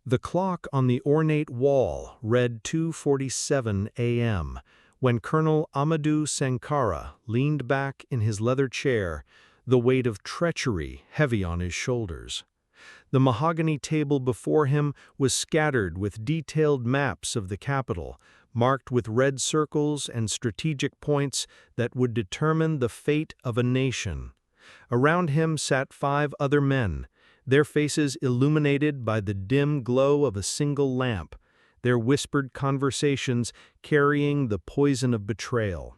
The clock on the ornate wall read 2:47 a.m. when Colonel Amadou Sankara leaned back in his leather chair, the weight of treachery heavy on his shoulders. The mahogany table before him was scattered with detailed maps of the capital, marked with red circles and strategic points that would determine the fate of a nation. Around him sat 5 other men, their faces illuminated by the dim glow of a single lamp, their whispered conversations carrying the poison of betrayal.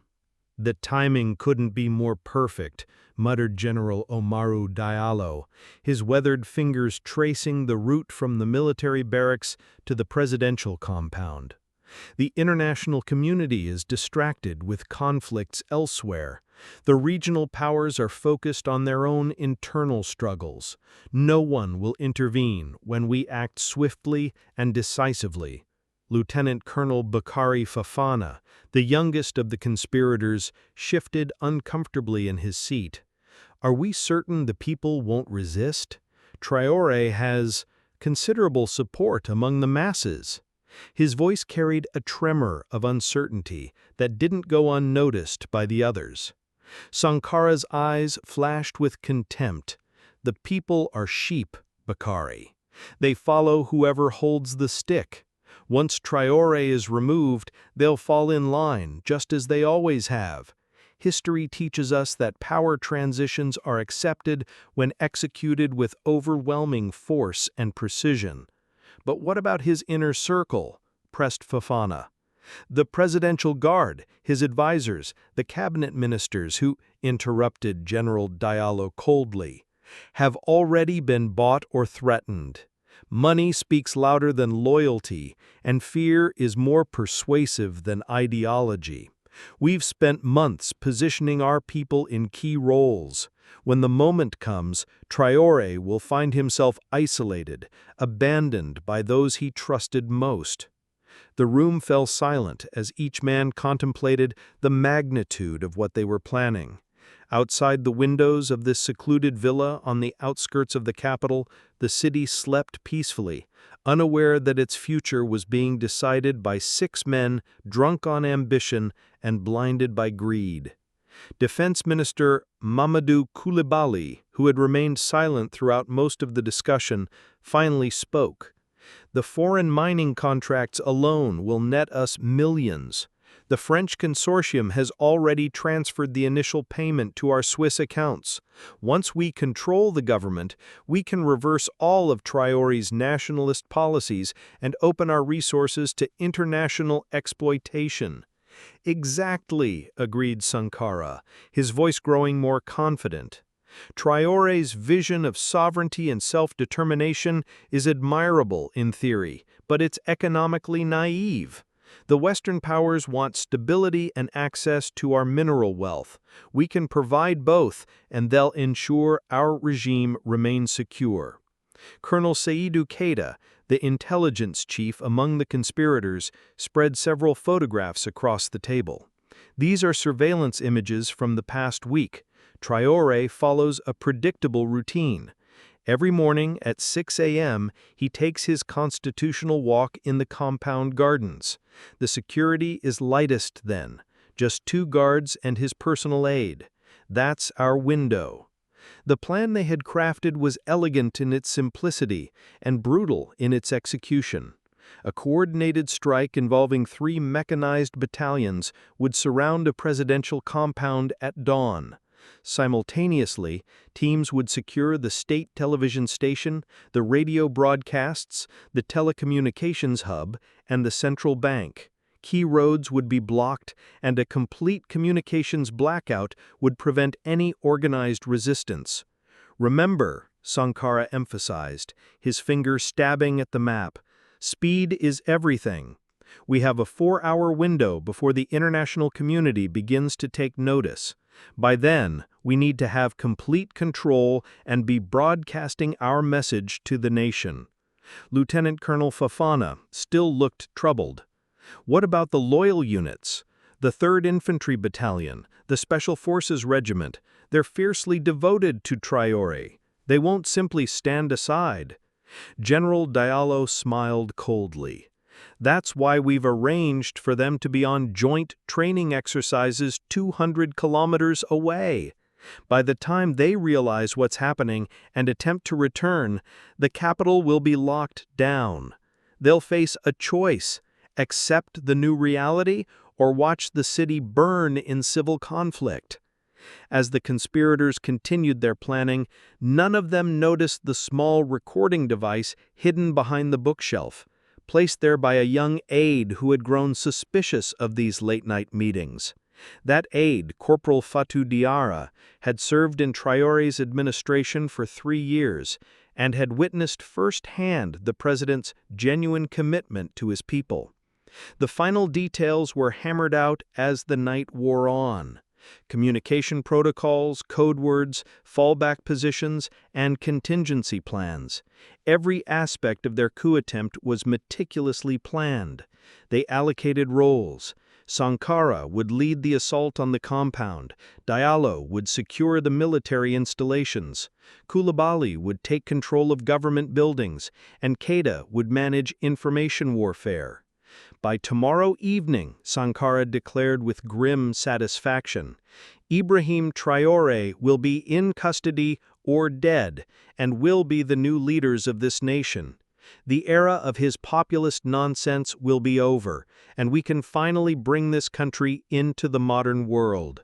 "The timing couldn't be more perfect," muttered General Omarou Diallo, his weathered fingers tracing the route from the military barracks to the presidential compound. The international community is distracted with conflicts elsewhere. The regional powers are focused on their own internal struggles. No one will intervene when we act swiftly and decisively. Lieutenant Colonel Bakari Fafana, the youngest of the conspirators, shifted uncomfortably in his seat. "Are we certain the people won't resist? Traoré has considerable support among the masses." His voice carried a tremor of uncertainty that didn't go unnoticed by the others. Sankara's eyes flashed with contempt. "The people are sheep, Bakari. They follow whoever holds the stick. Once Traoré is removed, they'll fall in line, just as they always have. History teaches us that power transitions are accepted when executed with overwhelming force and precision." "But what about his inner circle?" pressed Fafana. "The Presidential Guard, his advisors, the cabinet ministers who," interrupted General Diallo coldly, "have already been bought or threatened. Money speaks louder than loyalty, and fear is more persuasive than ideology. We've spent months positioning our people in key roles. When the moment comes, Traoré will find himself isolated, abandoned by those he trusted most." The room fell silent as each man contemplated the magnitude of what they were planning. Outside the windows of this secluded villa on the outskirts of the capital, the city slept peacefully, unaware that its future was being decided by 6 men drunk on ambition and blinded by greed. Defense Minister Mamadou Coulibaly, who had remained silent throughout most of the discussion, finally spoke. "The foreign mining contracts alone will net us millions. The French consortium has already transferred the initial payment to our Swiss accounts. Once we control the government, we can reverse all of Traoré's nationalist policies and open our resources to international exploitation." "Exactly," agreed Sankara, his voice growing more confident. "Traoré's vision of sovereignty and self-determination is admirable in theory, but it's economically naive. The Western powers want stability and access to our mineral wealth. We can provide both, and they'll ensure our regime remains secure." Colonel Seydou Keita, the intelligence chief among the conspirators, spread several photographs across the table. "These are surveillance images from the past week. Traoré follows a predictable routine. Every morning at 6 a.m., he takes his constitutional walk in the compound gardens. The security is lightest then, just 2 guards and his personal aide. That's our window." The plan they had crafted was elegant in its simplicity and brutal in its execution. A coordinated strike involving 3 mechanized battalions would surround a presidential compound at dawn. Simultaneously, teams would secure the state television station, the radio broadcasts, the telecommunications hub, and the central bank. Key roads would be blocked, and a complete communications blackout would prevent any organized resistance. "Remember," Sankara emphasized, his finger stabbing at the map, "speed is everything. We have a 4-hour window before the international community begins to take notice. By then, we need to have complete control and be broadcasting our message to the nation." Lieutenant Colonel Fafana still looked troubled. "What about the loyal units? The 3rd Infantry Battalion, the Special Forces Regiment, they're fiercely devoted to Traoré. They won't simply stand aside." General Diallo smiled coldly. "That's why we've arranged for them to be on joint training exercises 200 kilometers away. By the time they realize what's happening and attempt to return, the capital will be locked down. They'll face a choice: accept the new reality or watch the city burn in civil conflict." As the conspirators continued their planning, none of them noticed the small recording device hidden behind the bookshelf, placed there by a young aide who had grown suspicious of these late-night meetings. That aide, Corporal Fatou Diarra, had served in Traoré's administration for 3 years and had witnessed firsthand the president's genuine commitment to his people. The final details were hammered out as the night wore on. Communication protocols, code words, fallback positions, and contingency plans. Every aspect of their coup attempt was meticulously planned. They allocated roles. Sankara would lead the assault on the compound, Diallo would secure the military installations, Coulibaly would take control of government buildings, and Keita would manage information warfare. By tomorrow evening, Sankara declared with grim satisfaction, Ibrahim Traoré will be in custody or dead and will be the new leaders of this nation. The era of his populist nonsense will be over, and we can finally bring this country into the modern world.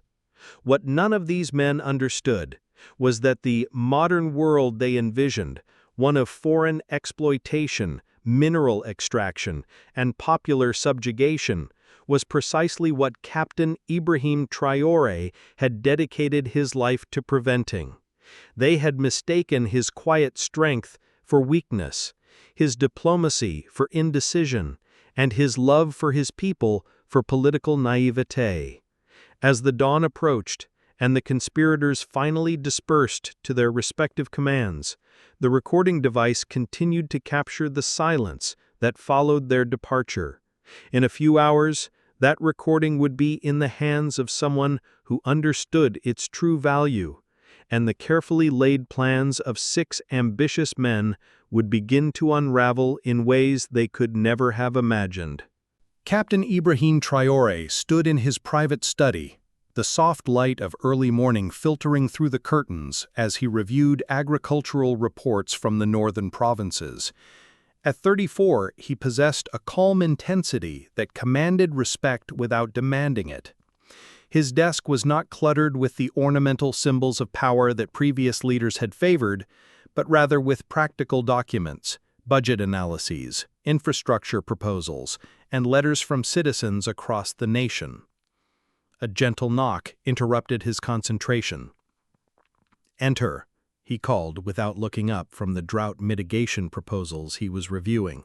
What none of these men understood was that the modern world they envisioned, one of foreign exploitation, mineral extraction, and popular subjugation, was precisely what Captain Ibrahim Traoré had dedicated his life to preventing. They had mistaken his quiet strength for weakness, his diplomacy for indecision, and his love for his people for political naivete. As the dawn approached, and the conspirators finally dispersed to their respective commands, the recording device continued to capture the silence that followed their departure. In a few hours, that recording would be in the hands of someone who understood its true value, and the carefully laid plans of 6 ambitious men would begin to unravel in ways they could never have imagined. Captain Ibrahim Traoré stood in his private study, the soft light of early morning filtering through the curtains as he reviewed agricultural reports from the northern provinces. At 34, he possessed a calm intensity that commanded respect without demanding it. His desk was not cluttered with the ornamental symbols of power that previous leaders had favored, but rather with practical documents, budget analyses, infrastructure proposals, and letters from citizens across the nation. A gentle knock interrupted his concentration. "Enter," he called without looking up from the drought mitigation proposals he was reviewing.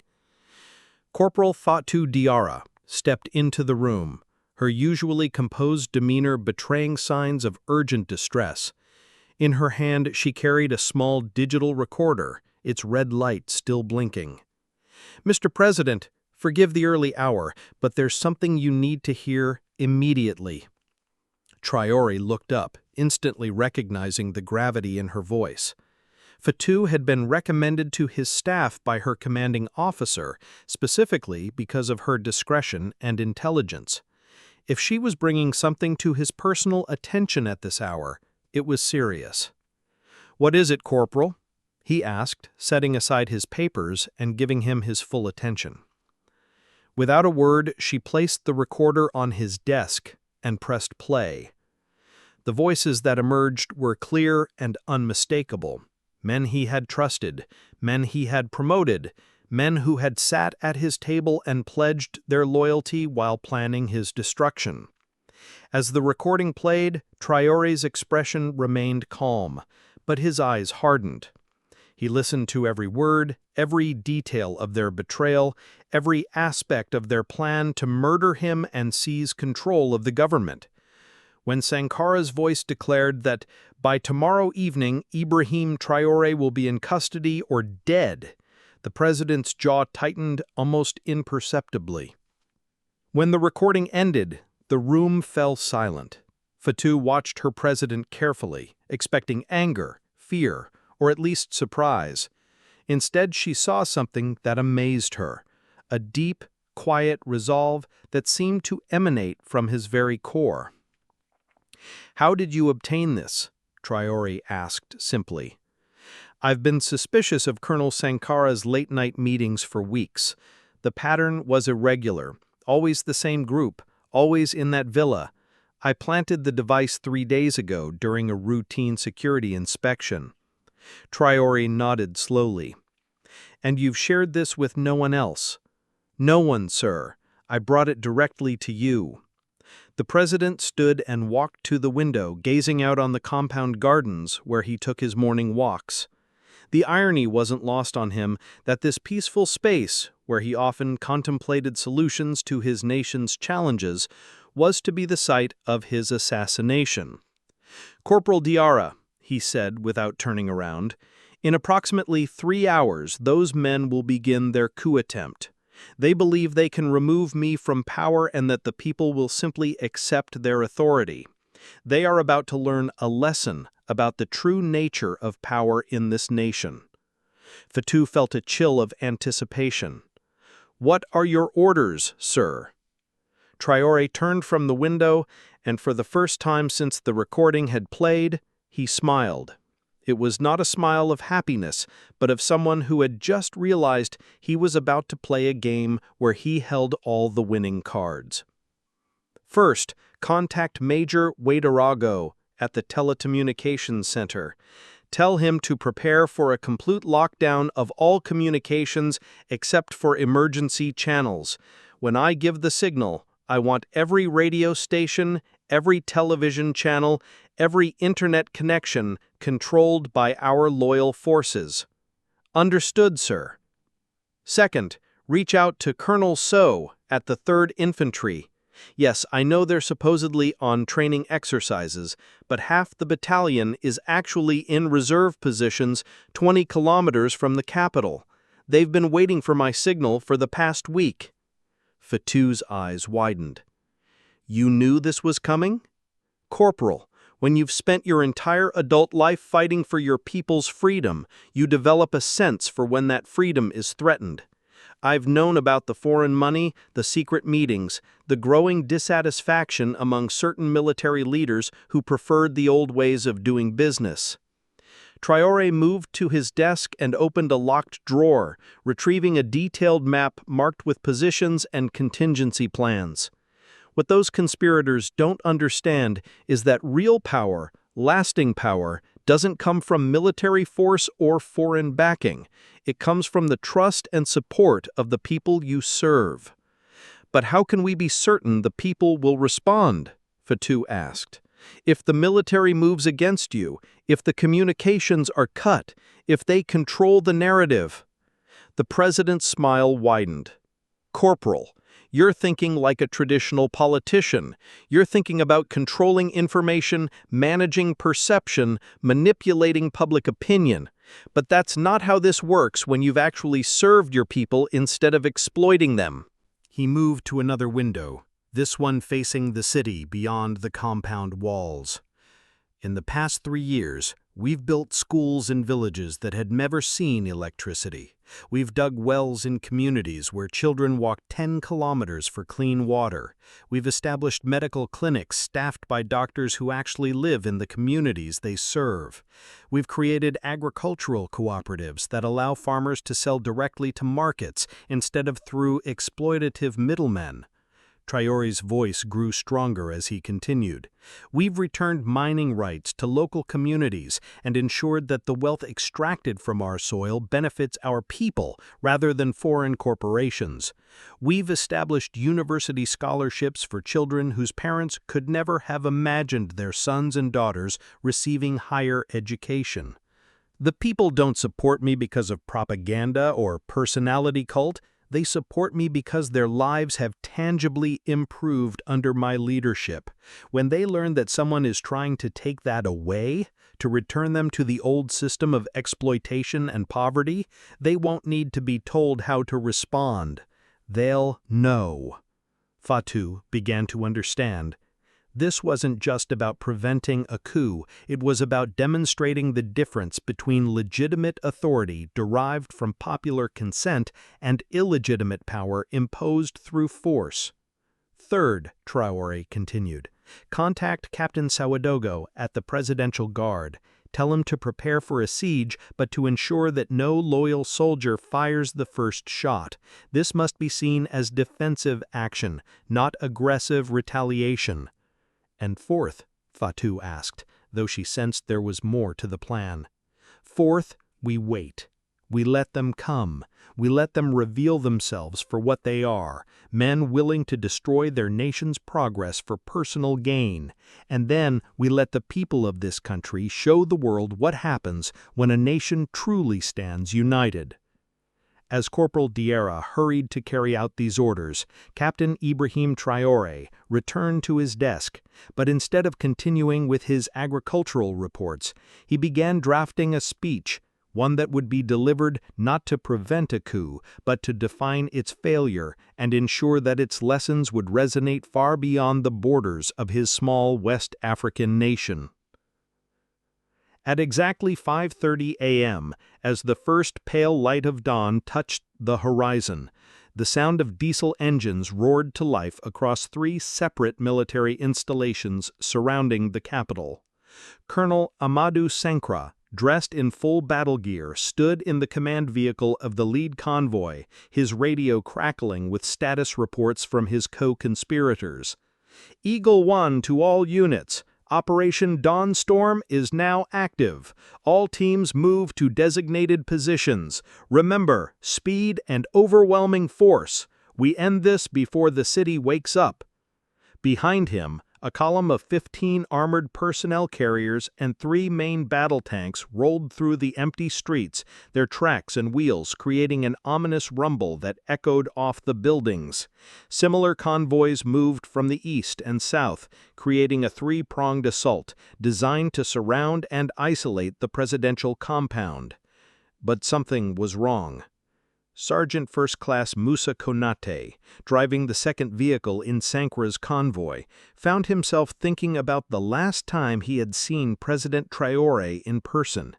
Corporal Fatou Diarra stepped into the room, her usually composed demeanor betraying signs of urgent distress. In her hand she carried a small digital recorder, its red light still blinking. "Mr. President, forgive the early hour, but there's something you need to hear immediately." Traoré looked up, instantly recognizing the gravity in her voice. Fatou had been recommended to his staff by her commanding officer, specifically because of her discretion and intelligence. If she was bringing something to his personal attention at this hour, it was serious. "What is it, Corporal?" he asked, setting aside his papers and giving him his full attention. Without a word, she placed the recorder on his desk and pressed play. The voices that emerged were clear and unmistakable. Men he had trusted, men he had promoted, men who had sat at his table and pledged their loyalty while planning his destruction. As the recording played, Traoré's expression remained calm, but his eyes hardened. He listened to every word, every detail of their betrayal, every aspect of their plan to murder him and seize control of the government. When Sankara's voice declared that by tomorrow evening Ibrahim Traoré will be in custody or dead, the president's jaw tightened almost imperceptibly. When the recording ended, the room fell silent. Fatou watched her president carefully, expecting anger, fear, or at least surprise. Instead, she saw something that amazed her, a deep, quiet resolve that seemed to emanate from his very core. "How did you obtain this?" Traoré asked simply. "I've been suspicious of Colonel Sankara's late-night meetings for weeks. The pattern was irregular, always the same group, always in that villa. I planted the device 3 days ago during a routine security inspection." Traoré nodded slowly. "And you've shared this with no one else?" "No one, sir. I brought it directly to you." The president stood and walked to the window, gazing out on the compound gardens where he took his morning walks. The irony wasn't lost on him that this peaceful space, where he often contemplated solutions to his nation's challenges, was to be the site of his assassination. "Corporal Diarra," he said without turning around, "in approximately 3 hours those men will begin their coup attempt. They believe they can remove me from power and that the people will simply accept their authority. They are about to learn a lesson about the true nature of power in this nation." Fatou felt a chill of anticipation. "What are your orders, sir?" Traoré turned from the window, and for the first time since the recording had played, he smiled. It was not a smile of happiness, but of someone who had just realized he was about to play a game where he held all the winning cards. "First, contact Major Ouedraogo at the Telecommunications Center. Tell him to prepare for a complete lockdown of all communications except for emergency channels. When I give the signal, I want every radio station, every television channel, every internet connection controlled by our loyal forces." "Understood, sir." "Second, reach out to Colonel So at the 3rd Infantry. Yes, I know they're supposedly on training exercises, but half the battalion is actually in reserve positions 20 kilometers from the capital. They've been waiting for my signal for the past week." Fatou's eyes widened. "You knew this was coming?" "Corporal, when you've spent your entire adult life fighting for your people's freedom, you develop a sense for when that freedom is threatened. I've known about the foreign money, the secret meetings, the growing dissatisfaction among certain military leaders who preferred the old ways of doing business." Traoré moved to his desk and opened a locked drawer, retrieving a detailed map marked with positions and contingency plans. "What those conspirators don't understand is that real power, lasting power, doesn't come from military force or foreign backing. It comes from the trust and support of the people you serve." "But how can we be certain the people will respond?" Fatou asked. "If the military moves against you, if the communications are cut, if they control the narrative?" The president's smile widened. "Corporal, you're thinking like a traditional politician. You're thinking about controlling information, managing perception, manipulating public opinion. But that's not how this works when you've actually served your people instead of exploiting them." He moved to another window, this one facing the city beyond the compound walls. "In the past 3 years, we've built schools in villages that had never seen electricity. We've dug wells in communities where children walk 10 kilometers for clean water. We've established medical clinics staffed by doctors who actually live in the communities they serve. We've created agricultural cooperatives that allow farmers to sell directly to markets instead of through exploitative middlemen." Traoré's voice grew stronger as he continued. "We've returned mining rights to local communities and ensured that the wealth extracted from our soil benefits our people rather than foreign corporations. We've established university scholarships for children whose parents could never have imagined their sons and daughters receiving higher education. The people don't support me because of propaganda or personality cult. They support me because their lives have tangibly improved under my leadership. When they learn that someone is trying to take that away, to return them to the old system of exploitation and poverty, they won't need to be told how to respond. They'll know." Fatou began to understand. This wasn't just about preventing a coup, it was about demonstrating the difference between legitimate authority derived from popular consent and illegitimate power imposed through force. Third, Traoré continued, contact Captain Sawadogo at the Presidential Guard. Tell him to prepare for a siege, but to ensure that no loyal soldier fires the first shot. This must be seen as defensive action, not aggressive retaliation. And fourth, Fatou asked, though she sensed there was more to the plan. Fourth, we wait. We let them come. We let them reveal themselves for what they are, men willing to destroy their nation's progress for personal gain. And then we let the people of this country show the world what happens when a nation truly stands united. As Corporal Diarra hurried to carry out these orders, Captain Ibrahim Traoré returned to his desk, but instead of continuing with his agricultural reports, he began drafting a speech, one that would be delivered not to prevent a coup, but to define its failure and ensure that its lessons would resonate far beyond the borders of his small West African nation. At exactly 5:30 a.m., as the first pale light of dawn touched the horizon, the sound of diesel engines roared to life across 3 separate military installations surrounding the capital. Colonel Amadou Sankara, dressed in full battle gear, stood in the command vehicle of the lead convoy, his radio crackling with status reports from his co-conspirators. Eagle 1 to all units. Operation Dawnstorm is now active. All teams move to designated positions. Remember, speed and overwhelming force. We end this before the city wakes up. Behind him, a column of 15 armored personnel carriers and 3 main battle tanks rolled through the empty streets, their tracks and wheels creating an ominous rumble that echoed off the buildings. Similar convoys moved from the east and south, creating a 3-pronged assault designed to surround and isolate the presidential compound. But something was wrong. Sergeant First Class Moussa Konate, driving the second vehicle in Sankara's convoy, found himself thinking about the last time he had seen President Traoré in person.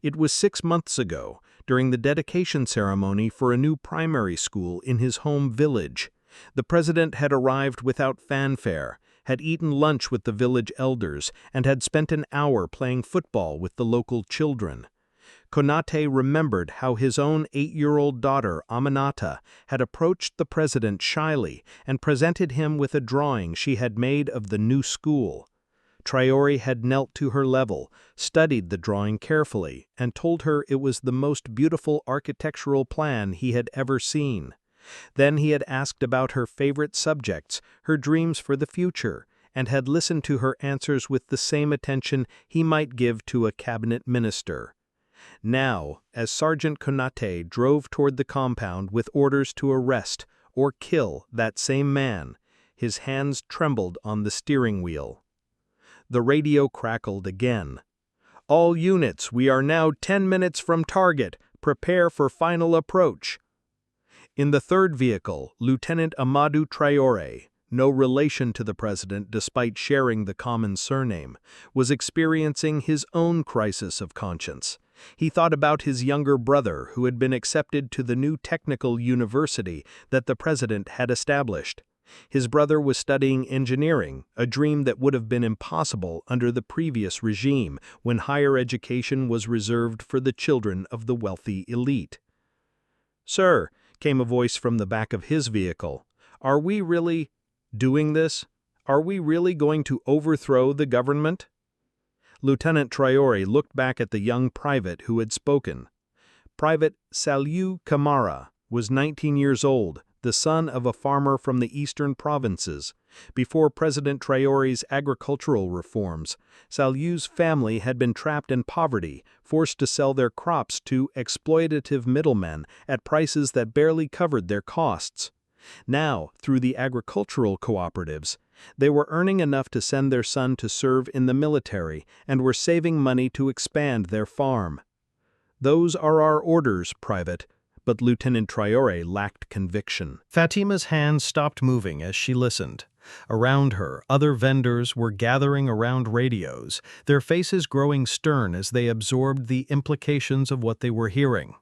It was 6 months ago, during the dedication ceremony for a new primary school in his home village. The president had arrived without fanfare, had eaten lunch with the village elders, and had spent an hour playing football with the local children. Konate remembered how his own 8-year-old daughter, Aminata, had approached the president shyly and presented him with a drawing she had made of the new school. Traoré had knelt to her level, studied the drawing carefully, and told her it was the most beautiful architectural plan he had ever seen. Then he had asked about her favorite subjects, her dreams for the future, and had listened to her answers with the same attention he might give to a cabinet minister. Now, as Sergeant Konate drove toward the compound with orders to arrest or kill that same man, his hands trembled on the steering wheel. The radio crackled again. "All units, we are now 10 minutes from target. Prepare for final approach." In the third vehicle, Lieutenant Amadou Traoré, no relation to the president despite sharing the common surname, was experiencing his own crisis of conscience. He thought about his younger brother who had been accepted to the new technical university that the president had established. His brother was studying engineering, a dream that would have been impossible under the previous regime when higher education was reserved for the children of the wealthy elite. "Sir," came a voice from the back of his vehicle, "are we really doing this? Are we really going to overthrow the government?" Lieutenant Traoré looked back at the young private who had spoken. Private Saliou Camara was 19 years old, the son of a farmer from the eastern provinces. Before President Traoré's agricultural reforms, Saliou's family had been trapped in poverty, forced to sell their crops to exploitative middlemen at prices that barely covered their costs. Now, through the agricultural cooperatives, they were earning enough to send their son to serve in the military and were saving money to expand their farm. "Those are our orders, Private, but Lieutenant Traoré lacked conviction. Fatima's hands stopped moving as she listened. Around her, other vendors were gathering around radios, their faces growing stern as they absorbed the implications of what they were hearing.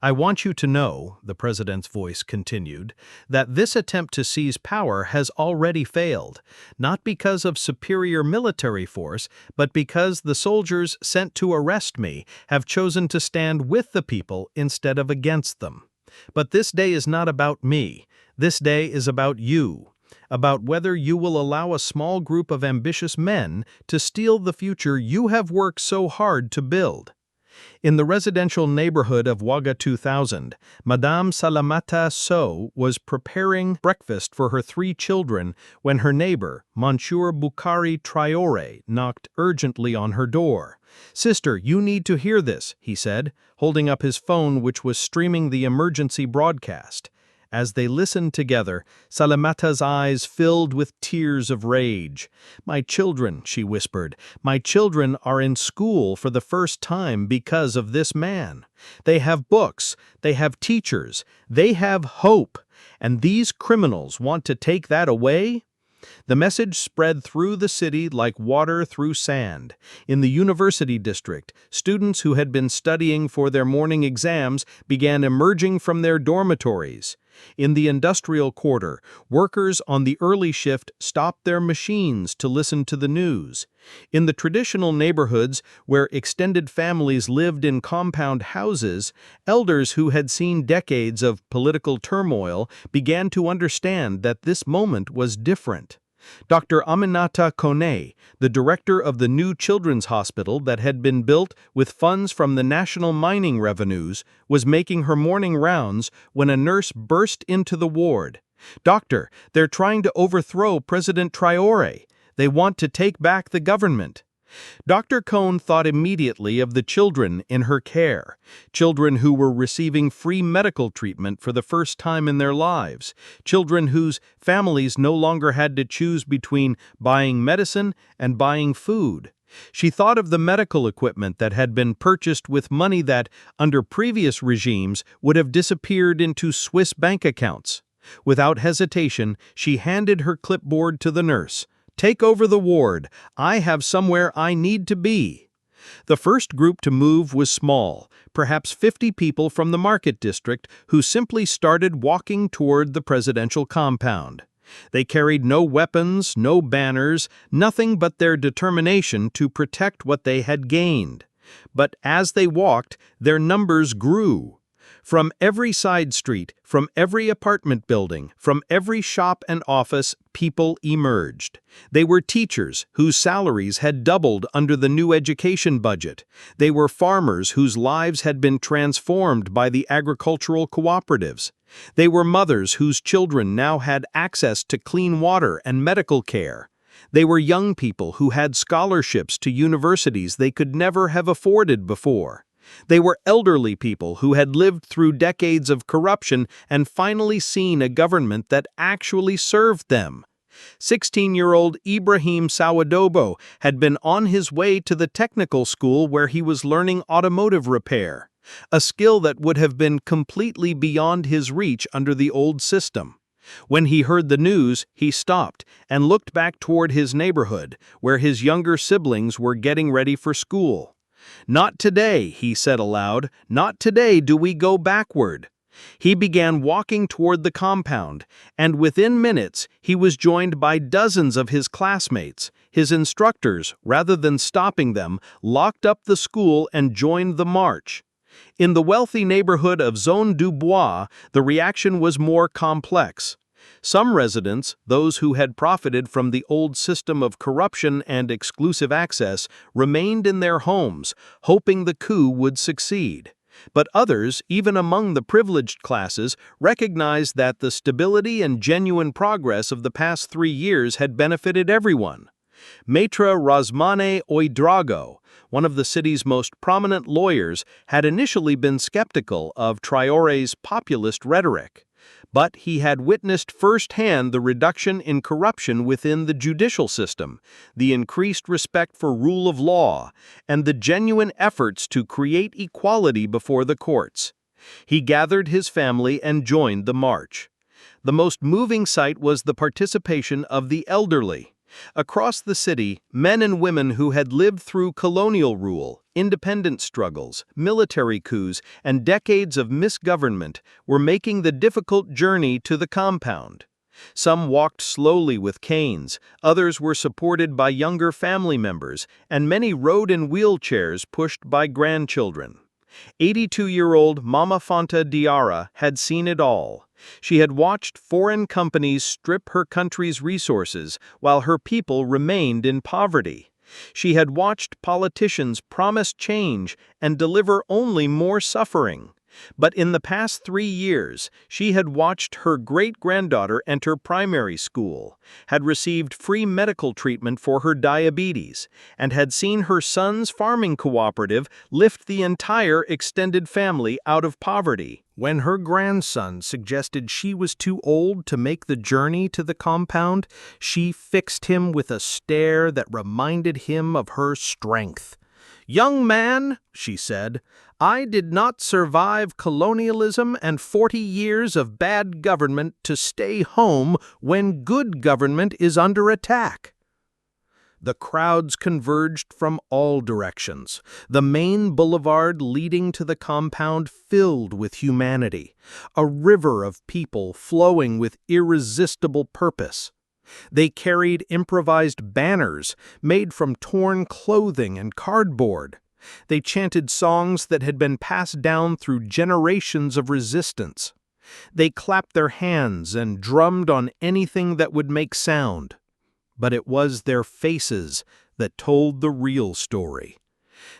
"I want you to know," the president's voice continued, "that this attempt to seize power has already failed, not because of superior military force, but because the soldiers sent to arrest me have chosen to stand with the people instead of against them. But this day is not about me. This day is about you. About whether you will allow a small group of ambitious men to steal the future you have worked so hard to build." In the residential neighborhood of Ouaga 2000, Madame Salamata Sow was preparing breakfast for her 3 children when her neighbor, Monsieur Boukari Traoré, knocked urgently on her door. "Sister, you need to hear this," he said, holding up his phone which was streaming the emergency broadcast. As they listened together, Salamata's eyes filled with tears of rage. "My children," she whispered, "my children are in school for the first time because of this man. They have books, they have teachers, they have hope, and these criminals want to take that away?" The message spread through the city like water through sand. In the university district, students who had been studying for their morning exams began emerging from their dormitories. In the industrial quarter, workers on the early shift stopped their machines to listen to the news. In the traditional neighborhoods where extended families lived in compound houses, elders who had seen decades of political turmoil began to understand that this moment was different. Dr. Aminata Kone, the director of the new children's hospital that had been built with funds from the national mining revenues, was making her morning rounds when a nurse burst into the ward. "Doctor, they're trying to overthrow President Traoré. They want to take back the government." Dr. Cohn thought immediately of the children in her care, children who were receiving free medical treatment for the first time in their lives, children whose families no longer had to choose between buying medicine and buying food. She thought of the medical equipment that had been purchased with money that, under previous regimes, would have disappeared into Swiss bank accounts. Without hesitation, she handed her clipboard to the nurse. "Take over the ward. I have somewhere I need to be." The first group to move was small, perhaps 50 people from the market district who simply started walking toward the presidential compound. They carried no weapons, no banners, nothing but their determination to protect what they had gained. But as they walked, their numbers grew. From every side street, from every apartment building, from every shop and office, people emerged. They were teachers whose salaries had doubled under the new education budget. They were farmers whose lives had been transformed by the agricultural cooperatives. They were mothers whose children now had access to clean water and medical care. They were young people who had scholarships to universities they could never have afforded before. They were elderly people who had lived through decades of corruption and finally seen a government that actually served them. 16-year-old Ibrahim Traoré had been on his way to the technical school where he was learning automotive repair, a skill that would have been completely beyond his reach under the old system. When he heard the news, he stopped and looked back toward his neighborhood, where his younger siblings were getting ready for school. "Not today," he said aloud. "Not today do we go backward." He began walking toward the compound, and within minutes he was joined by dozens of his classmates. His instructors, rather than stopping them, locked up the school and joined the march. In the wealthy neighborhood of Zone du Bois, the reaction was more complex. Some residents, those who had profited from the old system of corruption and exclusive access, remained in their homes, hoping the coup would succeed. But others, even among the privileged classes, recognized that the stability and genuine progress of the past 3 years had benefited everyone. Maître Rasmane Ouedraogo, one of the city's most prominent lawyers, had initially been skeptical of Traoré's populist rhetoric. But he had witnessed firsthand the reduction in corruption within the judicial system, the increased respect for rule of law, and the genuine efforts to create equality before the courts. He gathered his family and joined the march. The most moving sight was the participation of the elderly. Across the city, men and women who had lived through colonial rule, independence struggles, military coups, and decades of misgovernment were making the difficult journey to the compound. Some walked slowly with canes, others were supported by younger family members, and many rode in wheelchairs pushed by grandchildren. 82-year-old Mama Fanta Diarra had seen it all. She had watched foreign companies strip her country's resources while her people remained in poverty. She had watched politicians promise change and deliver only more suffering. But in the past 3 years, she had watched her great-granddaughter enter primary school, had received free medical treatment for her diabetes, and had seen her son's farming cooperative lift the entire extended family out of poverty. When her grandson suggested she was too old to make the journey to the compound, she fixed him with a stare that reminded him of her strength. "Young man," she said, "I did not survive colonialism and 40 years of bad government to stay home when good government is under attack." The crowds converged from all directions, the main boulevard leading to the compound filled with humanity, a river of people flowing with irresistible purpose. They carried improvised banners made from torn clothing and cardboard. They chanted songs that had been passed down through generations of resistance. They clapped their hands and drummed on anything that would make sound. But it was their faces that told the real story.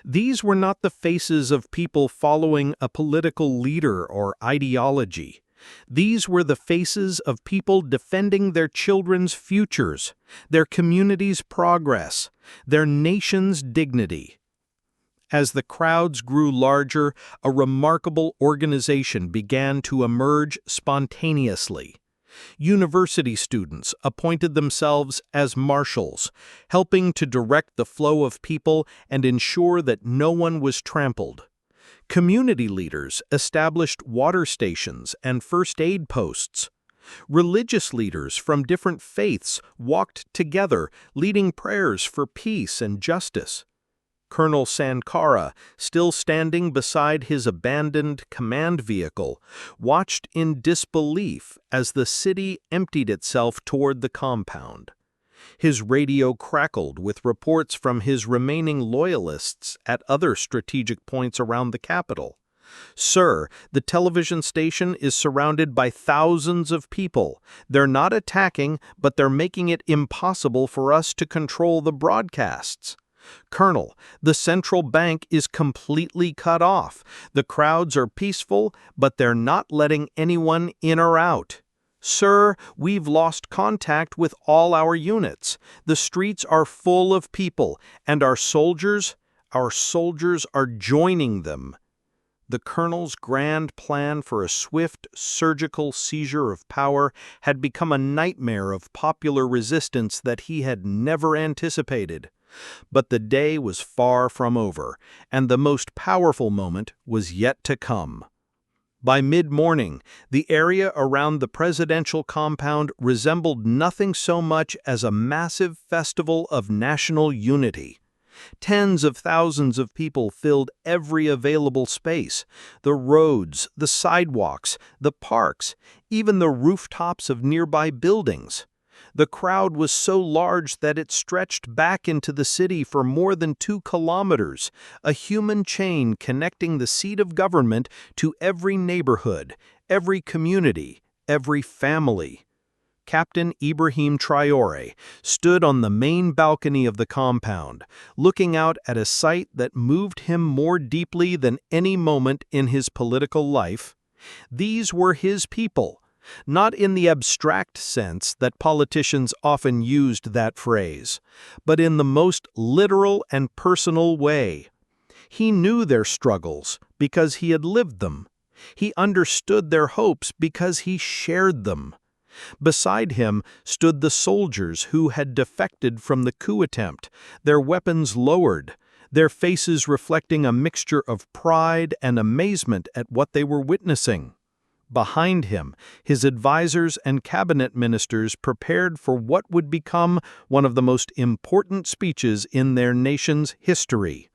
These were not the faces of people following a political leader or ideology. These were the faces of people defending their children's futures, their community's progress, their nation's dignity. As the crowds grew larger, a remarkable organization began to emerge spontaneously. University students appointed themselves as marshals, helping to direct the flow of people and ensure that no one was trampled. Community leaders established water stations and first aid posts. Religious leaders from different faiths walked together, leading prayers for peace and justice. Colonel Sankara, still standing beside his abandoned command vehicle, watched in disbelief as the city emptied itself toward the compound. His radio crackled with reports from his remaining loyalists at other strategic points around the capital. "Sir, the television station is surrounded by thousands of people. They're not attacking, but they're making it impossible for us to control the broadcasts. Colonel, the central bank is completely cut off. The crowds are peaceful, but they're not letting anyone in or out. Sir, we've lost contact with all our units. The streets are full of people, and our soldiers are joining them." The colonel's grand plan for a swift, surgical seizure of power had become a nightmare of popular resistance that he had never anticipated. But the day was far from over, and the most powerful moment was yet to come. By mid-morning, the area around the presidential compound resembled nothing so much as a massive festival of national unity. Tens of thousands of people filled every available space: the roads, the sidewalks, the parks, even the rooftops of nearby buildings. The crowd was so large that it stretched back into the city for more than 2 kilometers, a human chain connecting the seat of government to every neighborhood, every community, every family. Captain Ibrahim Traoré stood on the main balcony of the compound, looking out at a sight that moved him more deeply than any moment in his political life. These were his people. Not in the abstract sense that politicians often used that phrase, but in the most literal and personal way. He knew their struggles because he had lived them. He understood their hopes because he shared them. Beside him stood the soldiers who had defected from the coup attempt, their weapons lowered, their faces reflecting a mixture of pride and amazement at what they were witnessing. Behind him, his advisors and cabinet ministers prepared for what would become one of the most important speeches in their nation's history.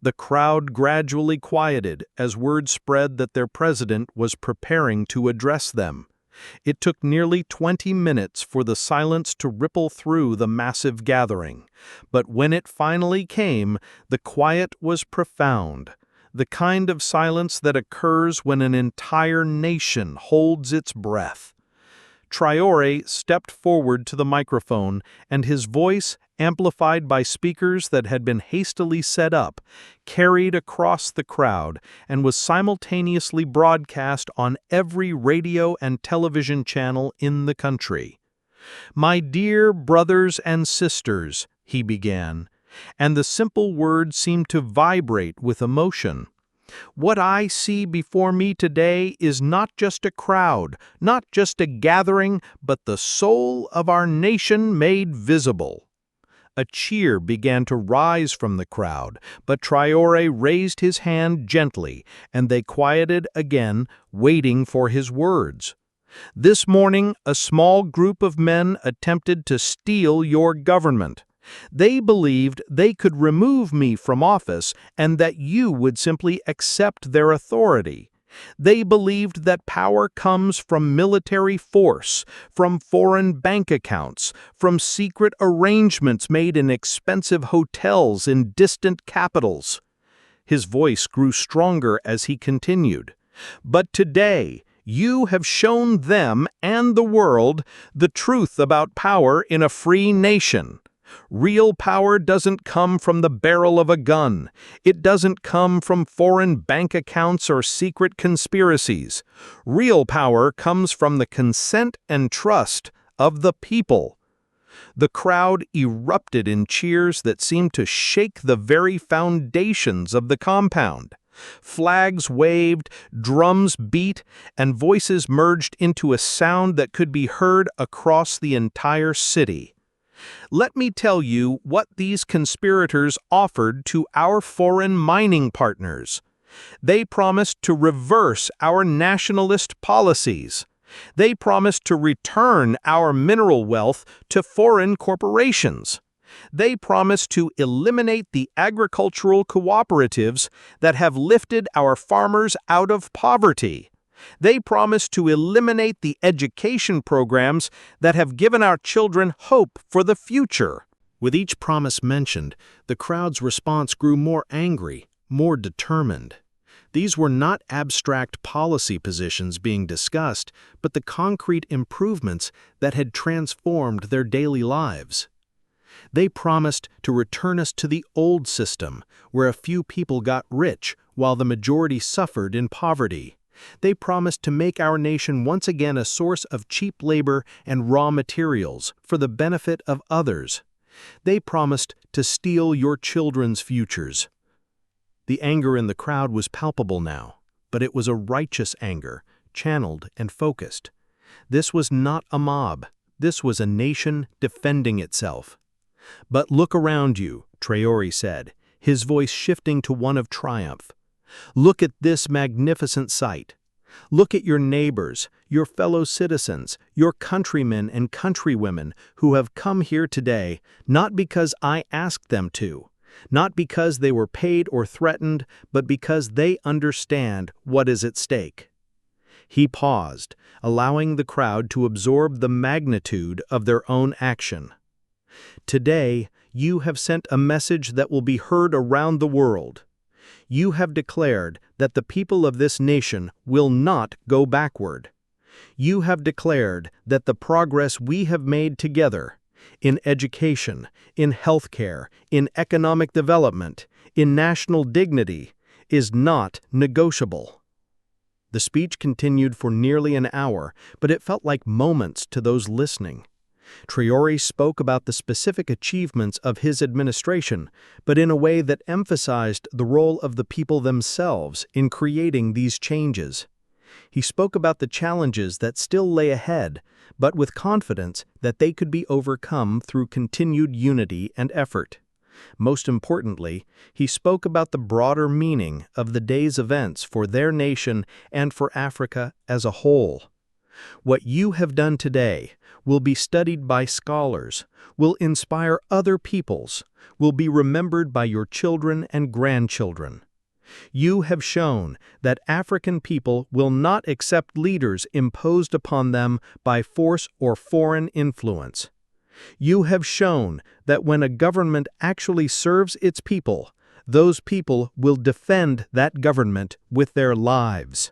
The crowd gradually quieted as word spread that their president was preparing to address them. It took nearly 20 minutes for the silence to ripple through the massive gathering, but when it finally came, the quiet was profound. The kind of silence that occurs when an entire nation holds its breath. Traoré stepped forward to the microphone, and his voice, amplified by speakers that had been hastily set up, carried across the crowd and was simultaneously broadcast on every radio and television channel in the country. "My dear brothers and sisters," he began, and the simple words seemed to vibrate with emotion. "What I see before me today is not just a crowd, not just a gathering, but the soul of our nation made visible." A cheer began to rise from the crowd, but Traoré raised his hand gently, and they quieted again, waiting for his words. "This morning, a small group of men attempted to steal your government. They believed they could remove me from office and that you would simply accept their authority. They believed that power comes from military force, from foreign bank accounts, from secret arrangements made in expensive hotels in distant capitals." His voice grew stronger as he continued. "But today, you have shown them and the world the truth about power in a free nation. Real power doesn't come from the barrel of a gun. It doesn't come from foreign bank accounts or secret conspiracies. Real power comes from the consent and trust of the people." The crowd erupted in cheers that seemed to shake the very foundations of the compound. Flags waved, drums beat, and voices merged into a sound that could be heard across the entire city. "Let me tell you what these conspirators offered to our foreign mining partners. They promised to reverse our nationalist policies. They promised to return our mineral wealth to foreign corporations. They promised to eliminate the agricultural cooperatives that have lifted our farmers out of poverty. They promised to eliminate the education programs that have given our children hope for the future." With each promise mentioned, the crowd's response grew more angry, more determined. These were not abstract policy positions being discussed, but the concrete improvements that had transformed their daily lives. They promised to return us to the old system, where a few people got rich while the majority suffered in poverty. They promised to make our nation once again a source of cheap labor and raw materials for the benefit of others. They promised to steal your children's futures. The anger in the crowd was palpable now, but it was a righteous anger, channeled and focused. This was not a mob. This was a nation defending itself. "But look around you," Traoré said, his voice shifting to one of triumph. "Look at this magnificent sight. Look at your neighbors, your fellow citizens, your countrymen and countrywomen who have come here today, not because I asked them to, not because they were paid or threatened, but because they understand what is at stake." He paused, allowing the crowd to absorb the magnitude of their own action. "Today, you have sent a message that will be heard around the world. You have declared that the people of this nation will not go backward. You have declared that the progress we have made together in education, in healthcare, in economic development, in national dignity, is not negotiable." The speech continued for nearly an hour, but it felt like moments to those listening. Traoré spoke about the specific achievements of his administration, but in a way that emphasized the role of the people themselves in creating these changes. He spoke about the challenges that still lay ahead, but with confidence that they could be overcome through continued unity and effort. Most importantly, he spoke about the broader meaning of the day's events for their nation and for Africa as a whole. What you have done today will be studied by scholars, will inspire other peoples, will be remembered by your children and grandchildren. You have shown that African people will not accept leaders imposed upon them by force or foreign influence. You have shown that when a government actually serves its people, those people will defend that government with their lives.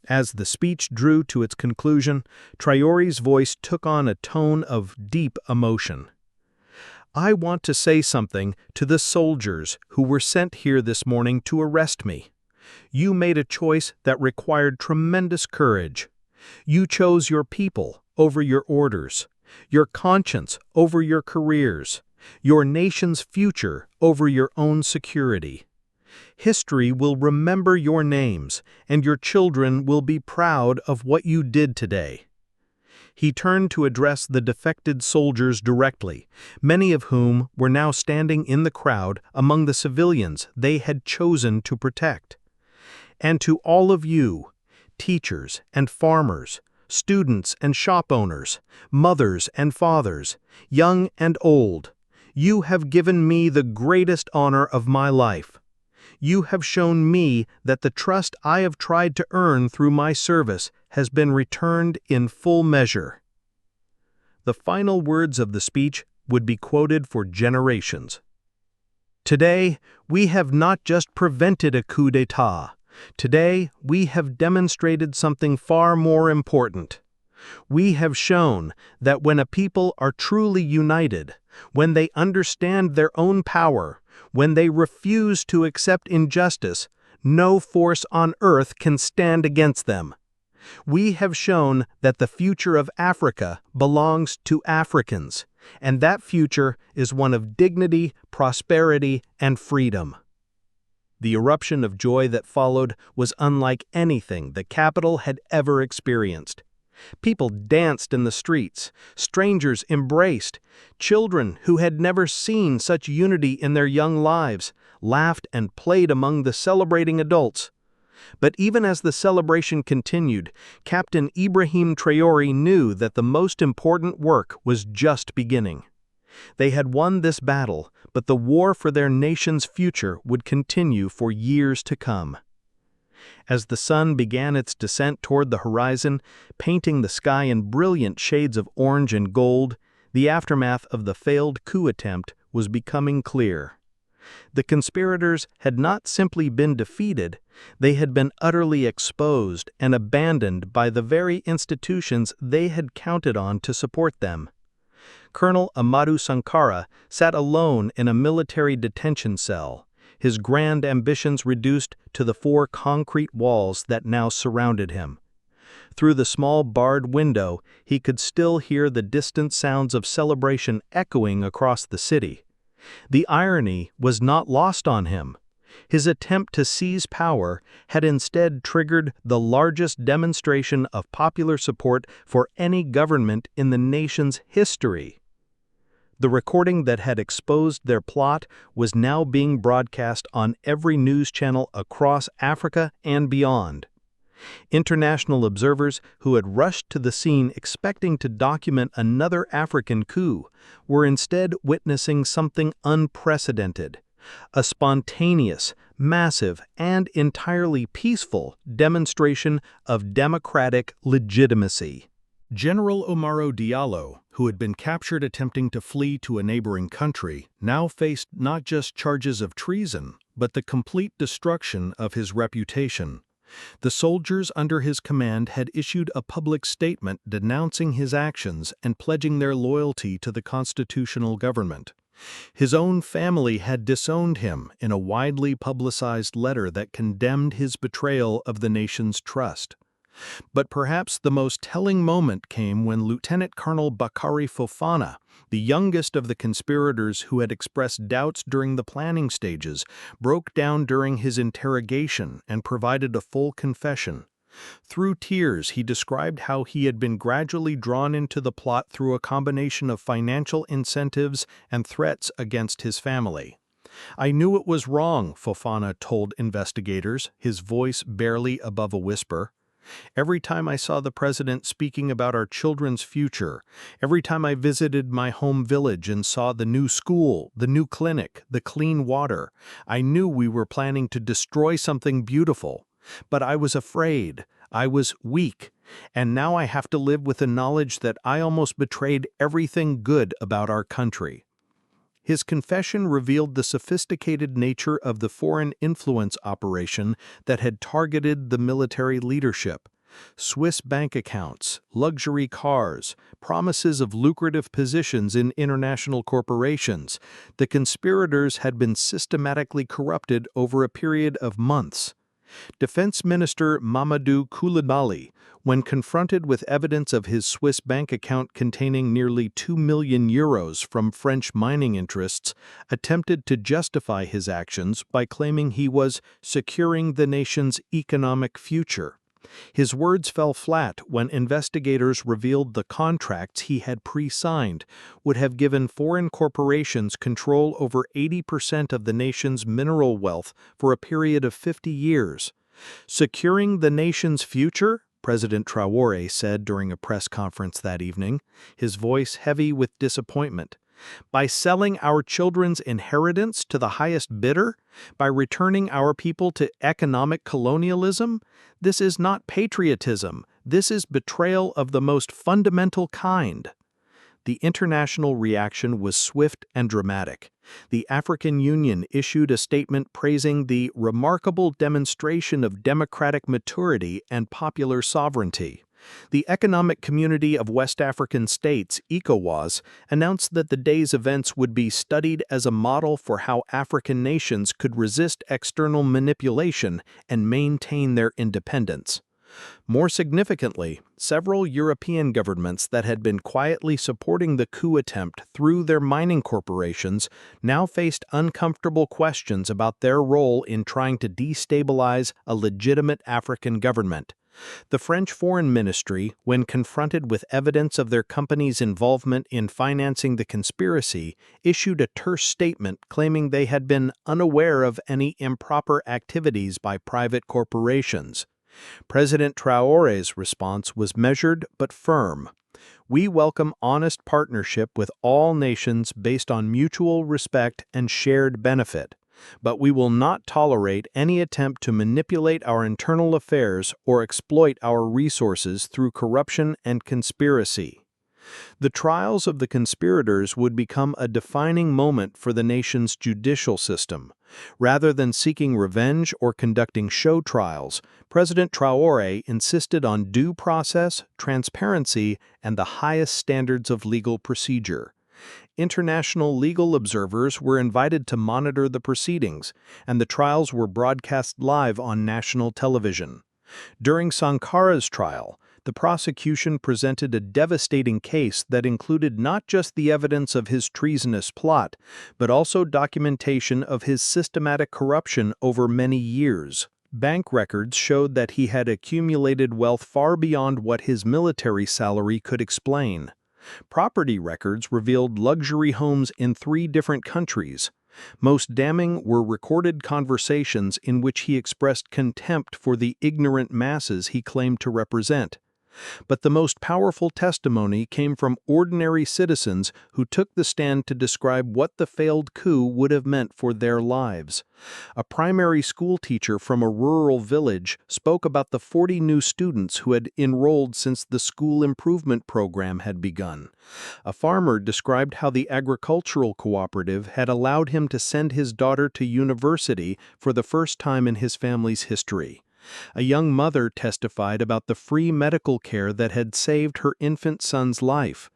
As the speech drew to its conclusion, Traoré's voice took on a tone of deep emotion. I want to say something to the soldiers who were sent here this morning to arrest me. You made a choice that required tremendous courage. You chose your people over your orders, your conscience over your careers, your nation's future over your own security. History will remember your names, and your children will be proud of what you did today. He turned to address the defected soldiers directly, many of whom were now standing in the crowd among the civilians they had chosen to protect. And to all of you, teachers and farmers, students and shop owners, mothers and fathers, young and old, you have given me the greatest honor of my life. You have shown me that the trust I have tried to earn through my service has been returned in full measure. The final words of the speech would be quoted for generations. Today, we have not just prevented a coup d'état. Today, we have demonstrated something far more important. We have shown that when a people are truly united, when they understand their own power, when they refuse to accept injustice, no force on earth can stand against them. We have shown that the future of Africa belongs to Africans, and that future is one of dignity, prosperity, and freedom. The eruption of joy that followed was unlike anything the capital had ever experienced. People danced in the streets, strangers embraced, children who had never seen such unity in their young lives laughed and played among the celebrating adults. But even as the celebration continued, Captain Ibrahim Traoré knew that the most important work was just beginning. They had won this battle, but the war for their nation's future would continue for years to come. As the sun began its descent toward the horizon, painting the sky in brilliant shades of orange and gold, the aftermath of the failed coup attempt was becoming clear. The conspirators had not simply been defeated, they had been utterly exposed and abandoned by the very institutions they had counted on to support them. Colonel Amadou Sankara sat alone in a military detention cell, his grand ambitions reduced to the 4 concrete walls that now surrounded him. Through the small barred window, he could still hear the distant sounds of celebration echoing across the city. The irony was not lost on him. His attempt to seize power had instead triggered the largest demonstration of popular support for any government in the nation's history. The recording that had exposed their plot was now being broadcast on every news channel across Africa and beyond. International observers who had rushed to the scene expecting to document another African coup were instead witnessing something unprecedented, a spontaneous, massive, and entirely peaceful demonstration of democratic legitimacy. General Omaro Diallo, who had been captured attempting to flee to a neighboring country, now faced not just charges of treason, but the complete destruction of his reputation. The soldiers under his command had issued a public statement denouncing his actions and pledging their loyalty to the constitutional government. His own family had disowned him in a widely publicized letter that condemned his betrayal of the nation's trust. But perhaps the most telling moment came when Lieutenant Colonel Bakari Fofana, the youngest of the conspirators who had expressed doubts during the planning stages, broke down during his interrogation and provided a full confession. Through tears, he described how he had been gradually drawn into the plot through a combination of financial incentives and threats against his family. "I knew it was wrong," Fofana told investigators, his voice barely above a whisper. "Every time I saw the president speaking about our children's future, every time I visited my home village and saw the new school, the new clinic, the clean water, I knew we were planning to destroy something beautiful. But I was afraid, I was weak, and now I have to live with the knowledge that I almost betrayed everything good about our country." His confession revealed the sophisticated nature of the foreign influence operation that had targeted the military leadership. Swiss bank accounts, luxury cars, promises of lucrative positions in international corporations. The conspirators had been systematically corrupted over a period of months. Defense Minister Mamadou Koulibaly, when confronted with evidence of his Swiss bank account containing nearly €2 million from French mining interests, attempted to justify his actions by claiming he was securing the nation's economic future. His words fell flat when investigators revealed the contracts he had pre-signed would have given foreign corporations control over 80% of the nation's mineral wealth for a period of 50 years. "Securing the nation's future?" President Traoré said during a press conference that evening, his voice heavy with disappointment. "By selling our children's inheritance to the highest bidder? By returning our people to economic colonialism? This is not patriotism. This is betrayal of the most fundamental kind." The international reaction was swift and dramatic. The African Union issued a statement praising the "remarkable demonstration of democratic maturity and popular sovereignty." The Economic Community of West African States, ECOWAS, announced that the day's events would be studied as a model for how African nations could resist external manipulation and maintain their independence. More significantly, several European governments that had been quietly supporting the coup attempt through their mining corporations now faced uncomfortable questions about their role in trying to destabilize a legitimate African government. The French Foreign Ministry, when confronted with evidence of their company's involvement in financing the conspiracy, issued a terse statement claiming they had been unaware of any improper activities by private corporations. President Traoré's response was measured but firm. "We welcome honest partnership with all nations based on mutual respect and shared benefit. But we will not tolerate any attempt to manipulate our internal affairs or exploit our resources through corruption and conspiracy." The trials of the conspirators would become a defining moment for the nation's judicial system. Rather than seeking revenge or conducting show trials, President Traoré insisted on due process, transparency, and the highest standards of legal procedure. International legal observers were invited to monitor the proceedings, and the trials were broadcast live on national television. During Sankara's trial, the prosecution presented a devastating case that included not just the evidence of his treasonous plot, but also documentation of his systematic corruption over many years. Bank records showed that he had accumulated wealth far beyond what his military salary could explain. Property records revealed luxury homes in 3 different countries. Most damning were recorded conversations in which he expressed contempt for the ignorant masses he claimed to represent. But the most powerful testimony came from ordinary citizens who took the stand to describe what the failed coup would have meant for their lives. A primary school teacher from a rural village spoke about the 40 new students who had enrolled since the school improvement program had begun. A farmer described how the agricultural cooperative had allowed him to send his daughter to university for the first time in his family's history. A young mother testified about the free medical care that had saved her infant son's life.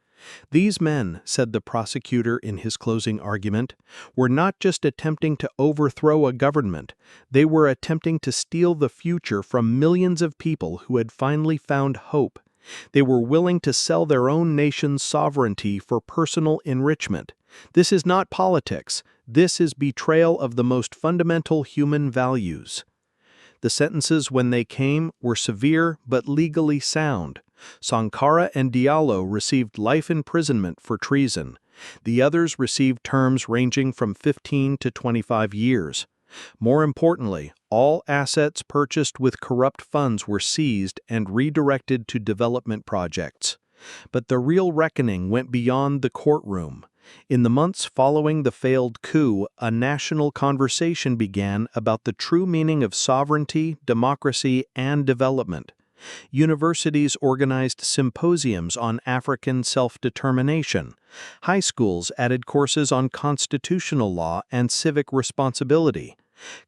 These men, said the prosecutor in his closing argument, were not just attempting to overthrow a government, they were attempting to steal the future from millions of people who had finally found hope. They were willing to sell their own nation's sovereignty for personal enrichment. This is not politics. This is betrayal of the most fundamental human values. The sentences, when they came, were severe but legally sound. Sankara and Diallo received life imprisonment for treason. The others received terms ranging from 15 to 25 years. More importantly, all assets purchased with corrupt funds were seized and redirected to development projects. But the real reckoning went beyond the courtroom. In the months following the failed coup, a national conversation began about the true meaning of sovereignty, democracy, and development. Universities organized symposiums on African self-determination. High schools added courses on constitutional law and civic responsibility.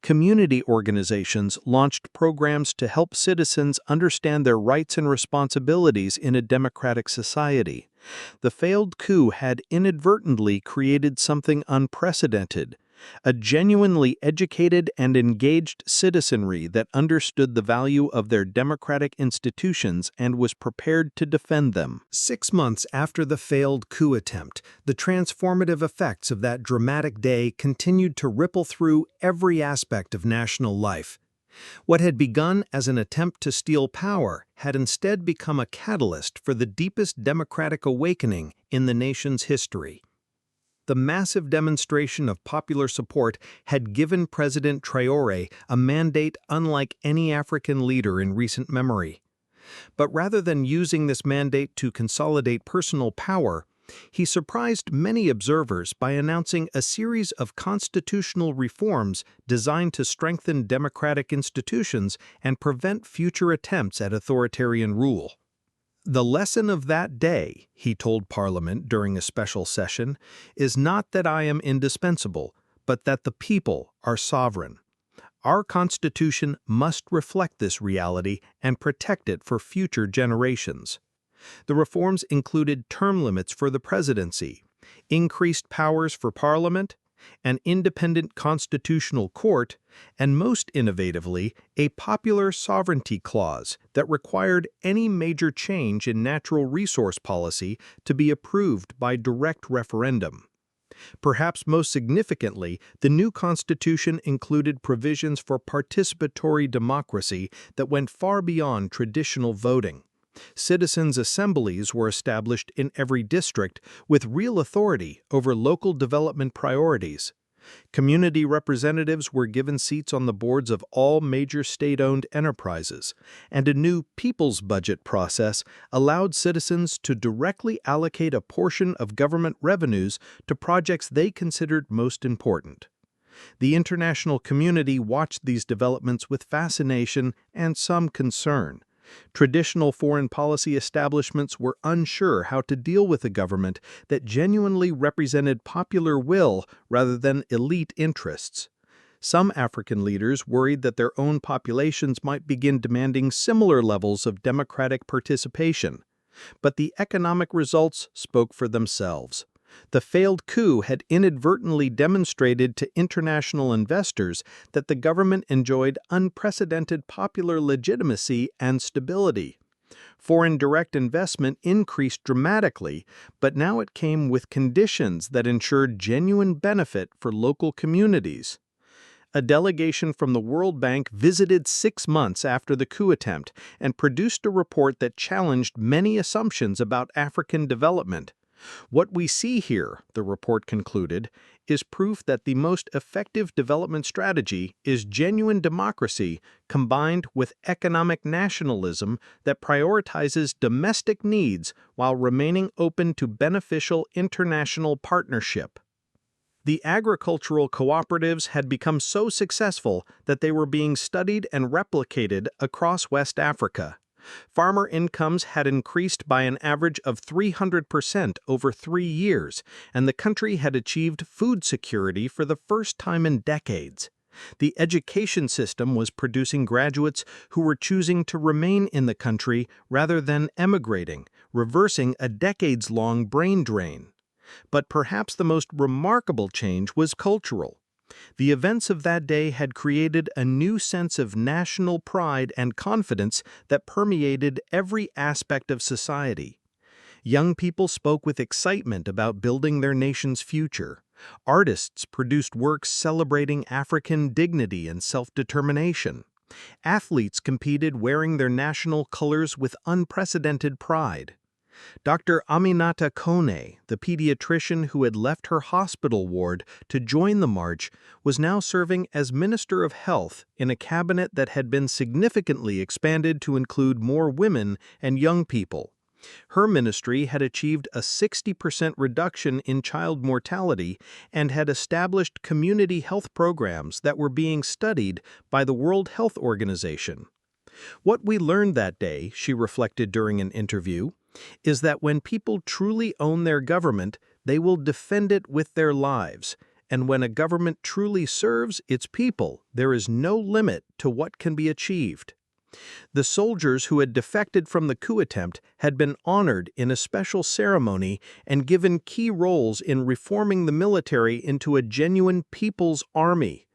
Community organizations launched programs to help citizens understand their rights and responsibilities in a democratic society. The failed coup had inadvertently created something unprecedented: a genuinely educated and engaged citizenry that understood the value of their democratic institutions and was prepared to defend them. 6 months after the failed coup attempt, the transformative effects of that dramatic day continued to ripple through every aspect of national life. What had begun as an attempt to steal power had instead become a catalyst for the deepest democratic awakening in the nation's history. The massive demonstration of popular support had given President Traoré a mandate unlike any African leader in recent memory. But rather than using this mandate to consolidate personal power, he surprised many observers by announcing a series of constitutional reforms designed to strengthen democratic institutions and prevent future attempts at authoritarian rule. The lesson of that day, he told Parliament during a special session, is not that I am indispensable, but that the people are sovereign. Our Constitution must reflect this reality and protect it for future generations. The reforms included term limits for the presidency, increased powers for Parliament, an independent constitutional court, and most innovatively, a popular sovereignty clause that required any major change in natural resource policy to be approved by direct referendum. Perhaps most significantly, the new constitution included provisions for participatory democracy that went far beyond traditional voting. Citizens' assemblies were established in every district with real authority over local development priorities. Community representatives were given seats on the boards of all major state-owned enterprises, and a new people's budget process allowed citizens to directly allocate a portion of government revenues to projects they considered most important. The international community watched these developments with fascination and some concern. Traditional foreign policy establishments were unsure how to deal with a government that genuinely represented popular will rather than elite interests. Some African leaders worried that their own populations might begin demanding similar levels of democratic participation. But the economic results spoke for themselves. The failed coup had inadvertently demonstrated to international investors that the government enjoyed unprecedented popular legitimacy and stability. Foreign direct investment increased dramatically, but now it came with conditions that ensured genuine benefit for local communities. A delegation from the World Bank visited 6 months after the coup attempt and produced a report that challenged many assumptions about African development. What we see here, the report concluded, is proof that the most effective development strategy is genuine democracy combined with economic nationalism that prioritizes domestic needs while remaining open to beneficial international partnership. The agricultural cooperatives had become so successful that they were being studied and replicated across West Africa. Farmer incomes had increased by an average of 300% over 3 years, and the country had achieved food security for the first time in decades. The education system was producing graduates who were choosing to remain in the country rather than emigrating, reversing a decades-long brain drain. But perhaps the most remarkable change was cultural. The events of that day had created a new sense of national pride and confidence that permeated every aspect of society. Young people spoke with excitement about building their nation's future. Artists produced works celebrating African dignity and self-determination. Athletes competed wearing their national colors with unprecedented pride. Dr. Aminata Kone, the pediatrician who had left her hospital ward to join the march, was now serving as Minister of Health in a cabinet that had been significantly expanded to include more women and young people. Her ministry had achieved a 60% reduction in child mortality and had established community health programs that were being studied by the World Health Organization. What we learned that day, she reflected during an interview, is that when people truly own their government, they will defend it with their lives. And when a government truly serves its people, there is no limit to what can be achieved. The soldiers who had defected from the coup attempt had been honored in a special ceremony and given key roles in reforming the military into a genuine people's army.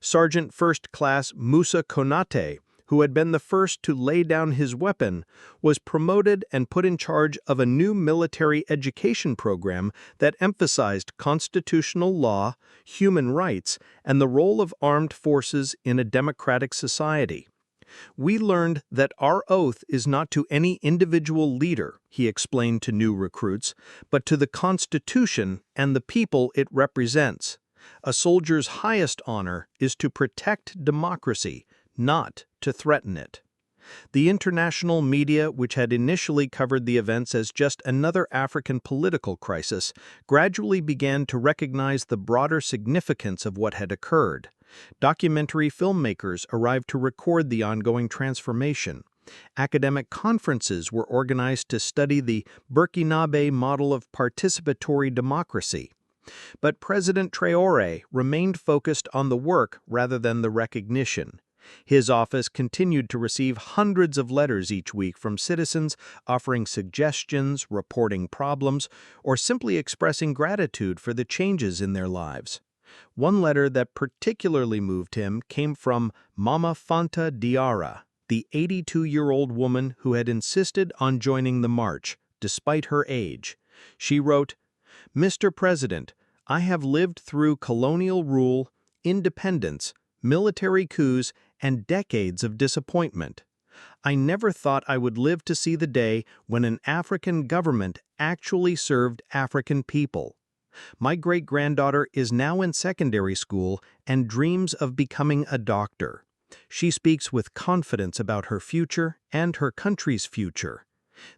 Sergeant First Class Musa Konate, who had been the first to lay down his weapon, was promoted and put in charge of a new military education program that emphasized constitutional law, human rights, and the role of armed forces in a democratic society. We learned that our oath is not to any individual leader, he explained to new recruits, but to the Constitution and the people it represents. A soldier's highest honor is to protect democracy, not to threaten it. The international media, which had initially covered the events as just another African political crisis, gradually began to recognize the broader significance of what had occurred. Documentary filmmakers arrived to record the ongoing transformation. Academic conferences were organized to study the Burkina model of participatory democracy. But President Traoré remained focused on the work rather than the recognition. His office continued to receive hundreds of letters each week from citizens offering suggestions, reporting problems, or simply expressing gratitude for the changes in their lives. One letter that particularly moved him came from Mama Fanta Diarra, the 82-year-old woman who had insisted on joining the march, despite her age. She wrote, "Mr. President, I have lived through colonial rule, independence, military coups, and decades of disappointment. I never thought I would live to see the day when an African government actually served African people. My great-granddaughter is now in secondary school and dreams of becoming a doctor. She speaks with confidence about her future and her country's future.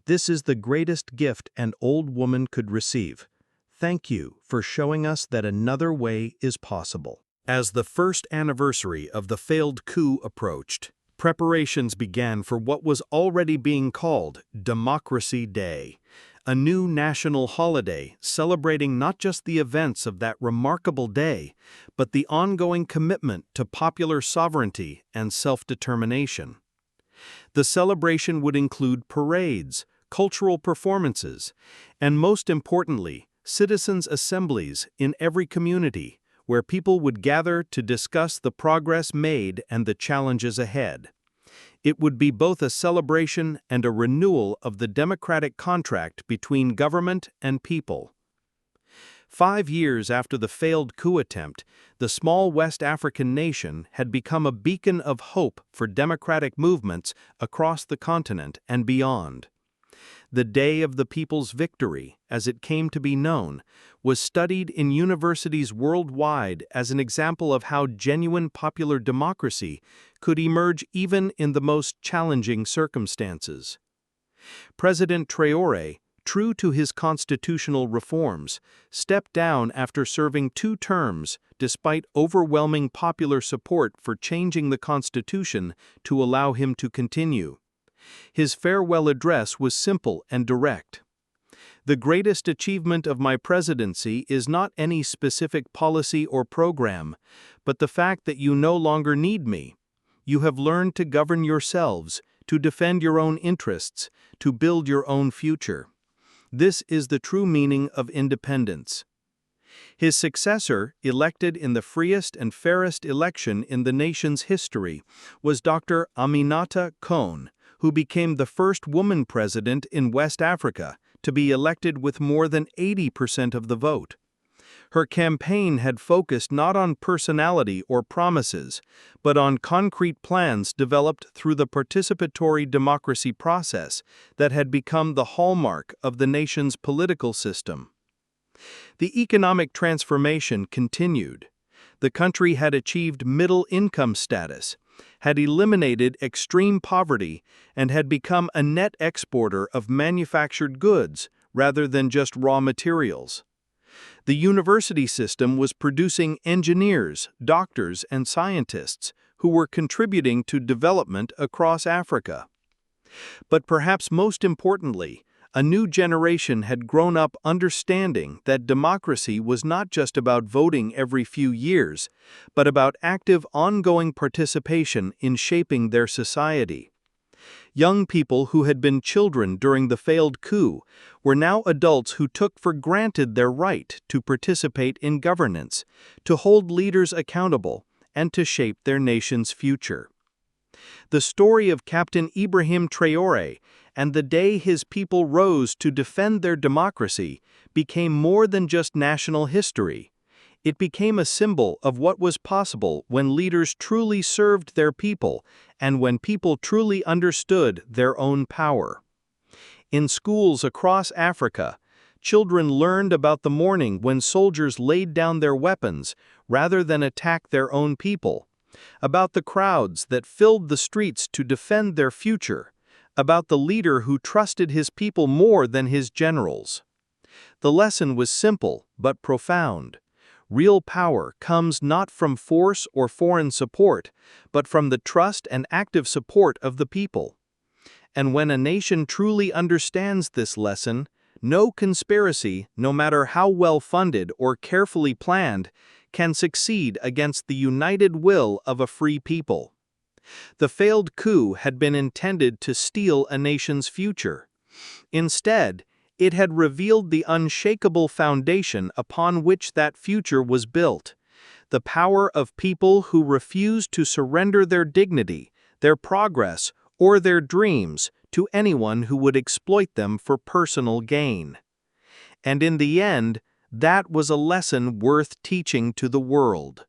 This is the greatest gift an old woman could receive. Thank you for showing us that another way is possible." As the first anniversary of the failed coup approached, preparations began for what was already being called Democracy Day, a new national holiday celebrating not just the events of that remarkable day, but the ongoing commitment to popular sovereignty and self-determination. The celebration would include parades, cultural performances, and most importantly, citizens' assemblies in every community, where people would gather to discuss the progress made and the challenges ahead. It would be both a celebration and a renewal of the democratic contract between government and people. 5 years after the failed coup attempt, the small West African nation had become a beacon of hope for democratic movements across the continent and beyond. The Day of the People's Victory, as it came to be known, was studied in universities worldwide as an example of how genuine popular democracy could emerge even in the most challenging circumstances. President Traoré, true to his constitutional reforms, stepped down after serving 2 terms despite overwhelming popular support for changing the constitution to allow him to continue. His farewell address was simple and direct. "The greatest achievement of my presidency is not any specific policy or program, but the fact that you no longer need me. You have learned to govern yourselves, to defend your own interests, to build your own future. This is the true meaning of independence." His successor, elected in the freest and fairest election in the nation's history, was Dr. Aminata Kone, who became the first woman president in West Africa to be elected with more than 80% of the vote. Her campaign had focused not on personality or promises, but on concrete plans developed through the participatory democracy process that had become the hallmark of the nation's political system. The economic transformation continued. The country had achieved middle-income status, had eliminated extreme poverty, and had become a net exporter of manufactured goods rather than just raw materials. The university system was producing engineers, doctors, and scientists who were contributing to development across Africa. But perhaps most importantly, a new generation had grown up understanding that democracy was not just about voting every few years, but about active ongoing participation in shaping their society. Young people who had been children during the failed coup were now adults who took for granted their right to participate in governance, to hold leaders accountable, and to shape their nation's future. The story of Captain Ibrahim Traoré and the day his people rose to defend their democracy became more than just national history. It became a symbol of what was possible when leaders truly served their people and when people truly understood their own power. In schools across Africa, children learned about the morning when soldiers laid down their weapons rather than attack their own people, about the crowds that filled the streets to defend their future, about the leader who trusted his people more than his generals. The lesson was simple but profound. Real power comes not from force or foreign support, but from the trust and active support of the people. And when a nation truly understands this lesson, no conspiracy, no matter how well funded or carefully planned, can succeed against the united will of a free people. The failed coup had been intended to steal a nation's future. Instead, it had revealed the unshakable foundation upon which that future was built: the power of people who refused to surrender their dignity, their progress, or their dreams to anyone who would exploit them for personal gain. And in the end, that was a lesson worth teaching to the world.